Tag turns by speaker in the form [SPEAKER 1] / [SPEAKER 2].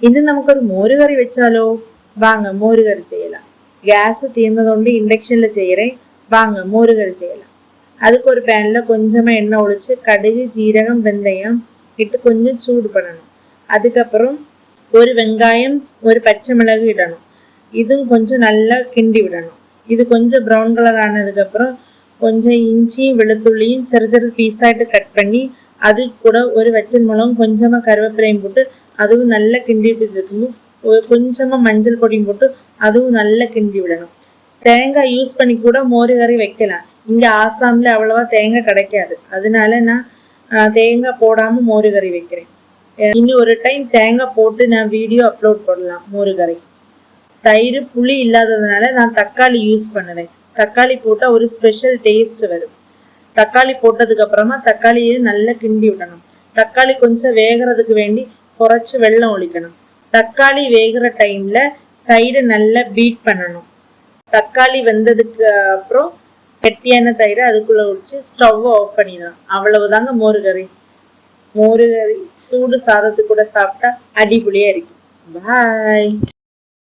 [SPEAKER 1] ഇന്ന് നമുക്കൊരു മോരുകറി വെച്ചാലോ? വാങ്ങ മോരുകറി ചെയ്യலாம். ഗ്യാസ് தீர்ந்ததோண்டு இண்டக்ஷன்ல செய்யறேன். வாங்க மோருகறி செய்யலாம். அதுக்கு ஒரு பேன்ல கொஞ்சமா எண்ணெய் ஒழிச்சு கடுகு ஜீரகம் வெந்தயம் இட்டு கொஞ்சம் சூடு பண்ணணும். அதுக்கப்புறம் ஒரு வெங்காயம் ஒரு பச்சை மிளகு இடணும். இதுவும் கொஞ்சம் நல்லா கிண்டி விடணும். இது கொஞ்சம் ப்ரௌன் கலர் ஆனதுக்கு அப்புறம் கொஞ்சம் இஞ்சியும் வெளுத்துள்ளியும் சிறு சிறு பீஸாയിട്ട് கட் பண்ணி அது கூட ஒரு வற்றல் மிளகும் கொஞ்சமா கருவேப்பிலையும் போட்டு அதுவும் நல்லா கிண்டி விட்டுருக்கணும். கொஞ்சமா மஞ்சள் பொடியும் போட்டு அதுவும் நல்லா கிண்டி விடணும். தேங்காய் யூஸ் பண்ணி கூட மோருகறி வைக்கலாம். இங்க ஆசாம்ல அவ்வளவா தேங்காய் கிடைக்காது, அதனால நான் தேங்காய் போடாம மோருகறி வைக்கிறேன். இன்னும் ஒரு டைம் தேங்காய் போட்டு நான் வீடியோ அப்லோட் பண்ணலாம். மோருகறி தயிர் புளி இல்லாததுனால நான் தக்காளி யூஸ் பண்ணுவேன். தக்காளி போட்டா ஒரு ஸ்பெஷல் டேஸ்ட் வரும். தக்காளி போட்டதுக்கு அப்புறமா தக்காளியை நல்லா கிண்டி விடணும். தக்காளி கொஞ்சம் வேகிறதுக்கு வேண்டி குறைச்சு வெள்ளம் ஒழிக்கணும். தக்காளி வேகிற டைம்ல தயிரை நல்லா பீட் பண்ணணும். தக்காளி வெந்ததுக்கு அப்புறம் கெட்டியான தயிரை அதுக்குள்ள ஒழிச்சு ஸ்டவ் ஆஃப் பண்ணிடலாம். அவ்வளவுதாங்க மோருகறி. மோருகறி சூடு சாதத்து கூட சாப்பிட்டா அடிபொலியா இருக்கும். பாய்.